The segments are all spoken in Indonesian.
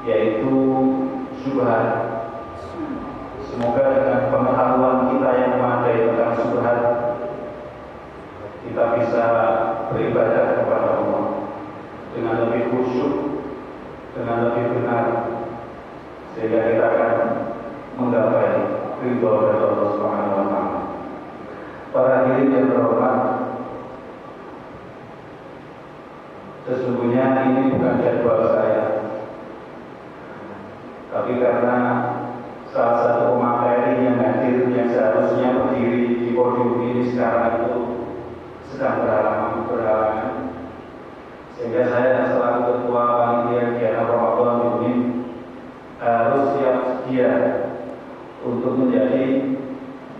yaitu syubhat. Semoga dengan pengetahuan kita yang memadai tentang syubhat, kita bisa beribadah kepada Allah dengan lebih khusyuk, dengan lebih benar, sehingga kita akan menggapai ridho dari Allah Subhanahu wa Ta'ala. Para hadirin yang terhormat, sesungguhnya ini bukan jadwal saya, tapi karena salah satu pemateri yang hadir yang seharusnya berdiri di podium ini sekarang itu sedang berhalangan, sehingga saya selaku ketua panitia kegiatan Ramadan ini harus siap sedia untuk menjadi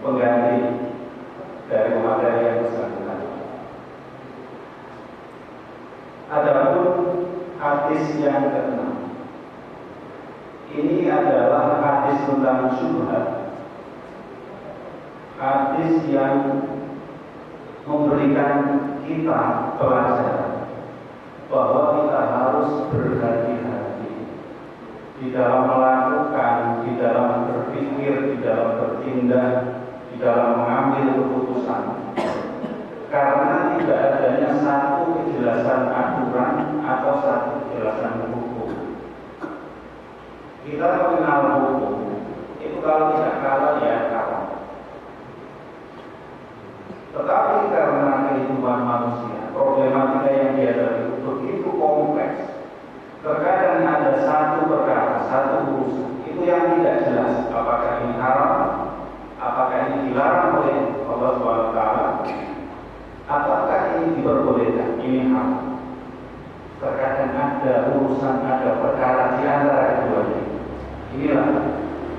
pengganti dari pemateri yang bersangkutan. Adapun hadis yang ke-6, ini adalah hadis tentang syubhat, hadis yang memberikan kita pelajaran bahwa kita harus berhati-hati di dalam melakukan, di dalam berpikir, di dalam bertindak, di dalam mengambil keputusan, karena tidak adanya satu kejelasan aturan atau satu kejelasan hukum. Kita mengenal hukum itu kalau tidak kalah ya kalah. Tetapi karena kehidupan manusia, problematika yang dihadapi begitu kompleks, terkadang ada satu perkara, satu urusan itu yang tidak jelas apakah ini haram, apakah ini dilarang oleh Allah SWT, apakah ini diperbolehkan, ini haram. Terkadang ada urusan, ada perkara di antara keduanya. Inilah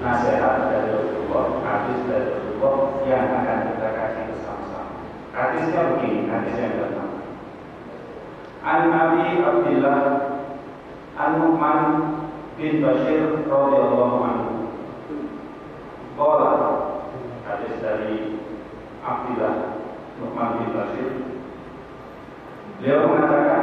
nasihat dari Rasulullah, hadis dari Rasulullah yang akan kita kaji bersama-sama. Hadisnya begini, hadis yang pertama. An Abi Abdillah An-Nu'man bin Bashir radhiyallahu anhu. Qala, hadis dari Abdillah Nu'man bin Bashir. Beliau mengatakan,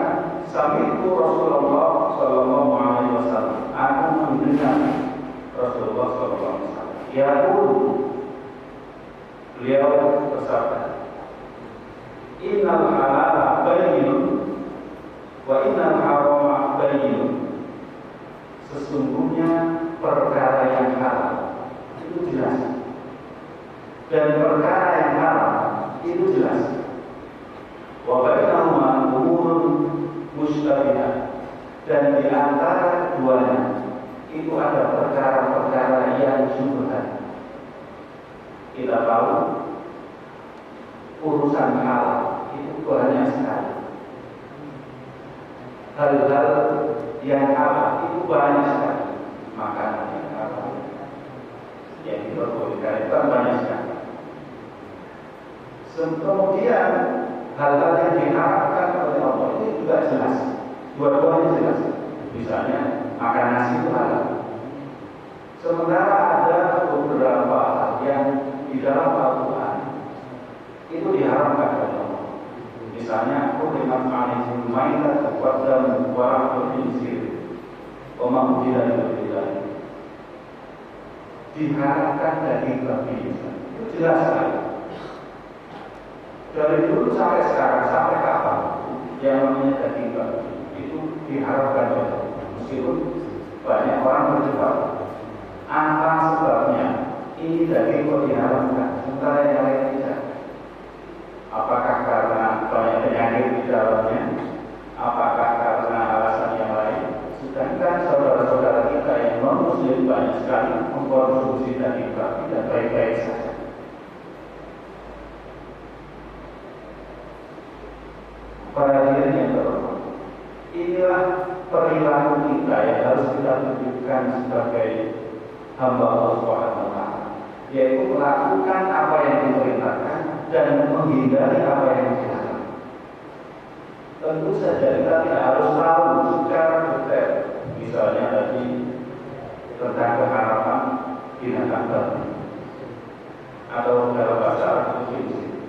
sami'tu Rasulullah sallallahu alaihi wasallam. Aku mendengar Rasulullah sallallahu alaihi wasallam. Yaqul, beliau bersabda, innal halala bayyinun wa innal harama bayyinun. Sesungguhnya perkara yang halal itu jelas, dan perkara yang haram itu jelas. Wa bainahuma umurun mushtabihat, dan di antara keduanya itu ada perkara-perkara yang syubhat. Kita tahu urusan halal itu banyak sekali. Hal-hal yang halal itu banyak sekali. Makanan yang halal yang diperbolehkan itu banyak sekali. Kemudian hal-hal yang diharamkan oleh Allah itu juga jelas. Dua-duanya jelas. Misalnya makan nasi itu halal. Sementara ada beberapa hal yang di dalam Al-Quran itu diharamkan oleh Allah. Misalnya Qur'an alaihim maitat wa dam wa rahmul khinzir wa ma uhilla lillahi. Diharamkan daging babi. Itu jelas sekali. Dari dulu sampai sekarang, sampai kapan yang namanya daging babi itu diharapkan oleh Allah. Meskipun banyak orang berdebat apa sebabnya ini daging kok diharamkan, sementara yang lain tidak. Apakah karena banyak penyakit di dalamnya, apakah karena alasan yang lain? Sedangkan saudara-saudara kita yang non-muslim banyak sekali mengkonsumsi daging babi dan baik-baik saja. Para hadirin yang terhormat, inilah perilaku kita yang harus kita tunjukkan sebagai hamba Allah Subhanahu wa Ta'ala, yaitu melakukan apa yang diperintahkan dan menghindari apa yang dilarang. Tentu saja kita tidak harus tahu secara detail, misalnya tadi tentang keharaman binatang babi atau dalam bahasa Arab itu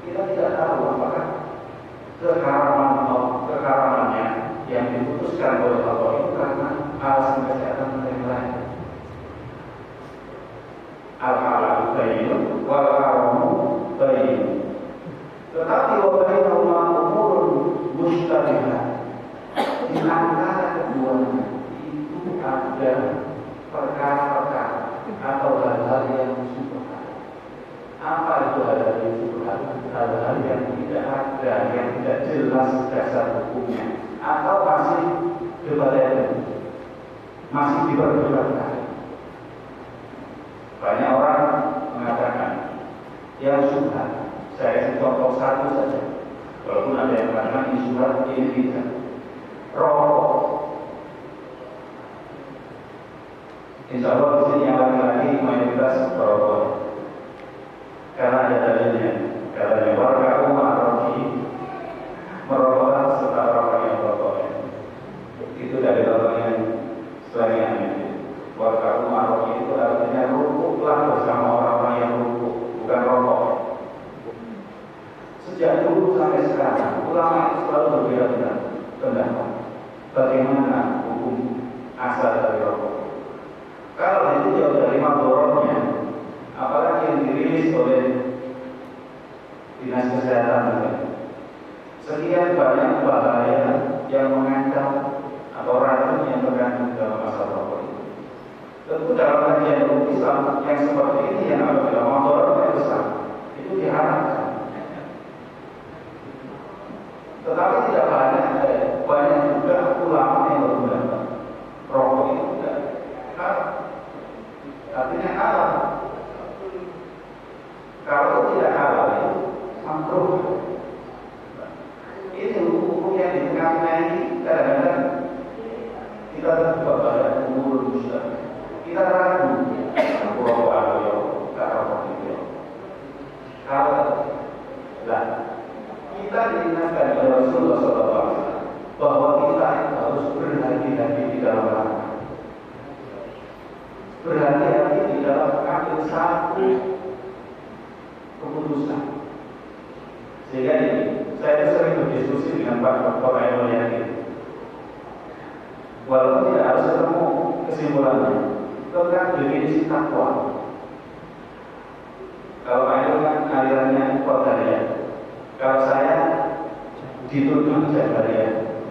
kita tidak tahu apakah keharamannya yang diputuskan oleh Allah itu karena alasan kesehatan di antara keduanya itu ada perkara-perkara atau hal-hal yang subhan. Apa itu hal-hal yang subhan? Hal-hal yang tidak ada, yang tidak jelas dasar hukumnya, atau masih debatable, masih diperdebatkan. Banyak orang mengatakan yang subhan. Saya contoh satu saja. Walaupun ada yang mengatakan ini subhan, ini tidak. Rokok. Insya Allah di sini yang laki-laki mayoritas perokok. Karena ada dalilnya. Katanya warga ma'rofi merokok serta orang yang merokok. Itu dari orang yang selainnya. Warga ma'rofi itu artinya rukuklah bersama orang-orang yang rukuk, bukan rokok. Sejak dulu sampai sekarang, ulama itu selalu berbeda-beda pendapat bagaimana hukum asal dari rokok. Kalau itu jauh dari madorotnya, apalagi yang dirilis oleh Dinas Kesehatan, sekian banyak bahaya yang mengancam atau racun yang terkandung dalam asal rokok itu. Tentu dalam kajian hukum Islam yang seperti ini yang apabila madorotnya besar, itu diharamkan. Tetapi tidak banyak juga ulama yang berpendapat rokok itu tidak haram. Artinya halal. Kalau tidak halal itu makruh. Ini hukum yang di tengah-tengah ini kadang-kadang kita terjebak pada umur musyrik. Kita ragu, rokok atau ya, tak rokok itu. Kalau kita diingatkan oleh Rasulullah SAW bahwa kita harus berhati-hati di dalam rangka. Berhati-hati di dalam mengambil satu keputusan. Sehingga ini, saya sering berdiskusi dengan Pak Emil Yakin. Walaupun tidak harus ketemu kesimpulannya tentang definisi takwa. Kalau Pak Emil kan alirannya Qadariyah. Kalau saya dituduh Jabariyah.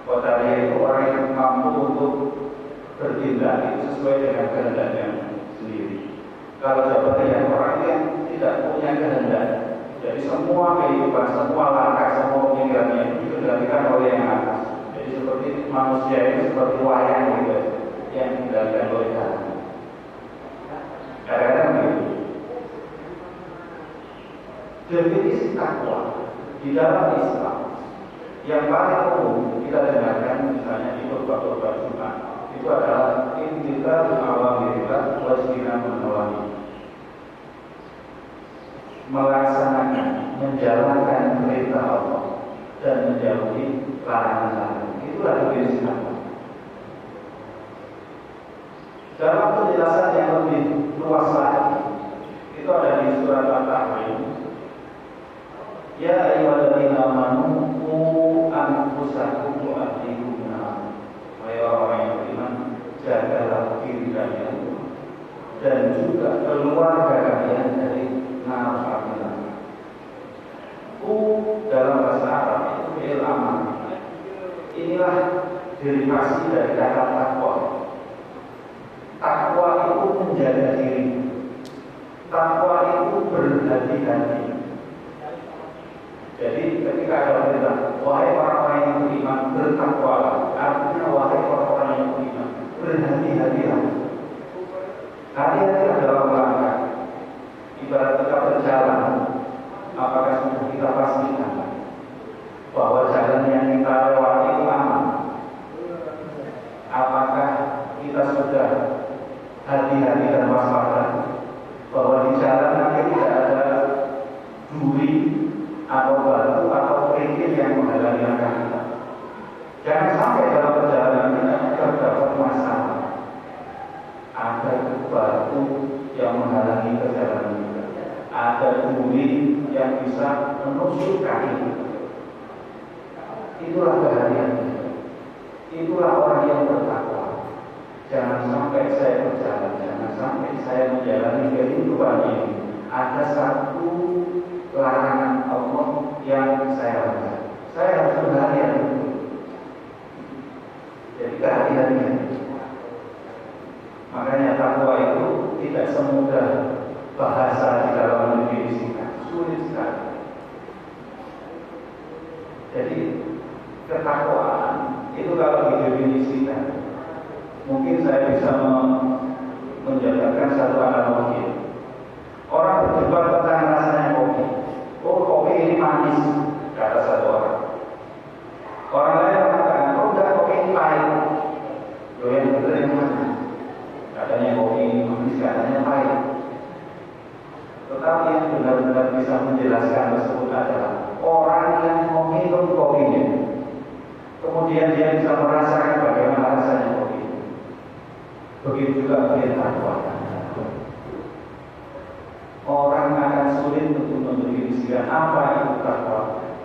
Qadariyah itu orang yang mampu untuk bertindak itu sesuai dengan kehendaknya sendiri. Kalau Jabariyah orang yang tidak punya kehendak. Jadi semua kehidupan, semua langkah, semua pemikirannya itu dikendalikan oleh yang atas. Jadi seperti manusia itu seperti wayang gitu, yang dikendalikan oleh Tuhan. Kadang-kadang begitu. Definisi takwa di dalam Islam yang paling umum kita dengarkan misalnya di khutbah-khutbah Jumat itu adalah imtithalul awamirillah wa ijtinabun nawahi. Melaksanakan, menjalankan perintah Allah dan menjauhi larangan-larangan. Itulah definisi takwa. Dalam penjelasan yang lebih luas lagi itu ada di surat At-Tahrim. Ya ayyuhalladzina amanu qu anfusakum wa ahlikum nar. Wahai orang yang beriman, jagalah diri kalian dan juga keluarga kalian dari nar api neraka. Dalam bahasa Arab itu fi'il amar. Inilah derivasi dari kata takwa. Takwa itu menjaga diri. Takwa itu berhati-hati. Jadi ketika ada perintah, wahai orang-orang yang beriman bertakwalah, artinya wahai orang-orang yang beriman berhati-hatilah. Hati-hatilah dalam melangkah. Ibarat kita berjalan, apakah sudah kita pastikan bahwa jalan yang kita lewati itu aman? Apakah kita sudah hati-hati dan waspada bahwa di jalan nanti tidak ada duri atau batu atau kerikil yang menghalangi langkah kita? Jangan sampai dalam perjalanan kita terdapat masalah, ada batu yang menghalangi perjalanan kita, ada duri yang bisa menusuk kaki kita. Itulah kehadiran. Itulah orang yang bertakwa. Jangan sampai saya berjalan, jangan sampai saya menjalani kehidupan ini ada satu larangan Allah yang saya lakukan. Saya harus berhati-hati. kehati-hatian. Makanya takwa itu tidak semudah bahasa di dalam mendefinisikan, sulit sekali. Jadi ketakwaan itu kalau didefinisikan, mungkin saya bisa menjabarkan satu analogi. Orang berdebat tentang rasanya kopi. Oh, kopi ini manis, kata satu orang. Orang lain mengatakan, oh enggak, kopi ini pahit. Loh, yang benar yang mana? Katanya kopi ini manis, katanya pahit. Tetapi yang benar-benar bisa menjelaskan tersebut adalah orang yang meminum kopinya, kemudian dia bisa merasakan bagaimana rasanya kopi. Begitu juga dengan takwa. Orang akan sulit untuk mendefinisikan apa itu takwa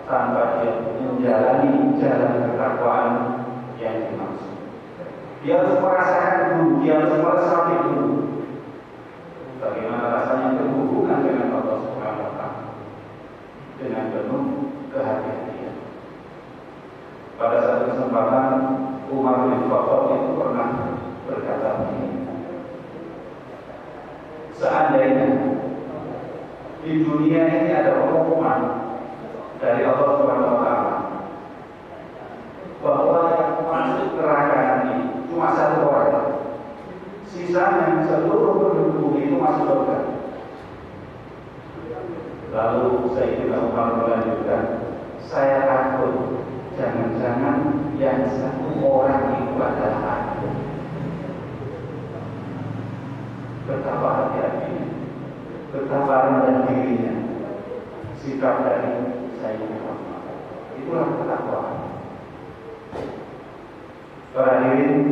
tanpa dia menjalani jalan ketakwaan yang dimaksud. Dia harus merasakan dulu, dia harus meresapi dulu bagaimana rasanya berhubungan dengan Allah Subhanahu wa Ta'ala dengan penuh kehati-hatian. Pada satu kesempatan Umar bin Khattab itu pernah berkata begini, seandainya di dunia ini ada pengumuman dari Allah Subhanahu wa Ta'ala bahwa yang masuk neraka ini cuma satu orang, sisanya seluruh penduduk bumi itu masuk surga. Lalu Sayyidina Umar melanjutkan, saya takut jangan-jangan yang satu orang itu adalah aku. Betapa hati-hatinya, betapa rendah dirinya sikap dari Sayyidina Umar. Itulah ketakwaan. Para hadirin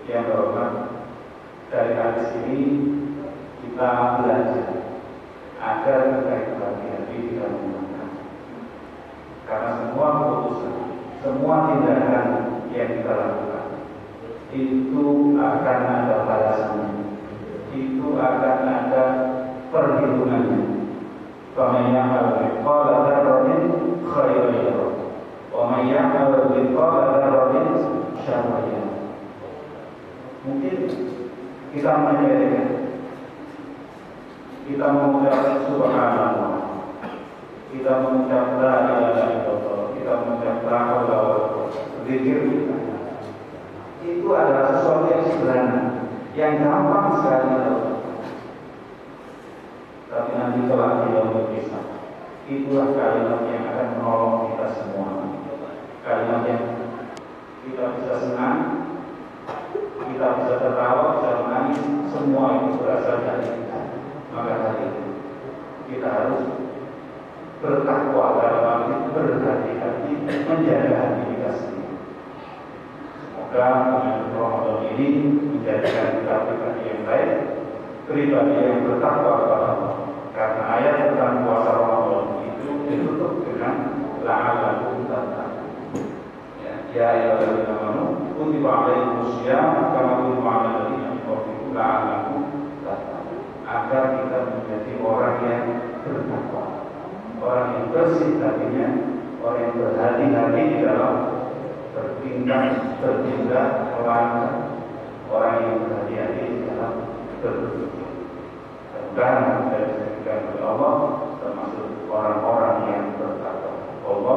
yang berhormat, dari hadis ini kita belajar agar kita berhati-hati di dalam melakukan. Karena semua keputusan, semua tindakan yang kita lakukan itu akan ada balasannya, itu akan ada perhitungannya. Faman ya'mal mithqala dzarratin khairan yarah, wa man ya'mal mithqala dzarratin syarran yarah. Mungkin kita menyebutkan, kita mengucap subhanallah, kita mengucap la ilaha illallah, kita mengucap la haula wala quwwata, zikir itu adalah sesuatu yang sederhana, yang gampang sekali dilakukan. Tapi nanti kelak di dalam kisah, itulah kalimat yang akan menolong kita semua. Kalimat yang kita bisa senang, kita bisa tertawa, bisa menangis, semua itu berasal dari kita. Maka dari itu kita harus bertakwa dalam arti berhati-hati menjaga hati kita sendiri. Semoga dengan Ramadan ini menjadikan kita pribadi yang baik, pribadi yang bertakwa kepada Allah. Karena ayat tentang puasa Ramadan itu ditutup dengan la'allakum tattaqun. Ya ayyuhalladzina amanu kutiba alaikumus syiyam kama kutiba alal ladzina min qablikum la'allakum tattaqun. Agar kita menjadi orang yang bertakwa, orang yang bersih hatinya, orang yang berhati-hati di dalam bertindak, melangkah, orang yang berhati-hati di dalam berpikir. Dan dari Allah termasuk orang-orang yang bertakwa. Allah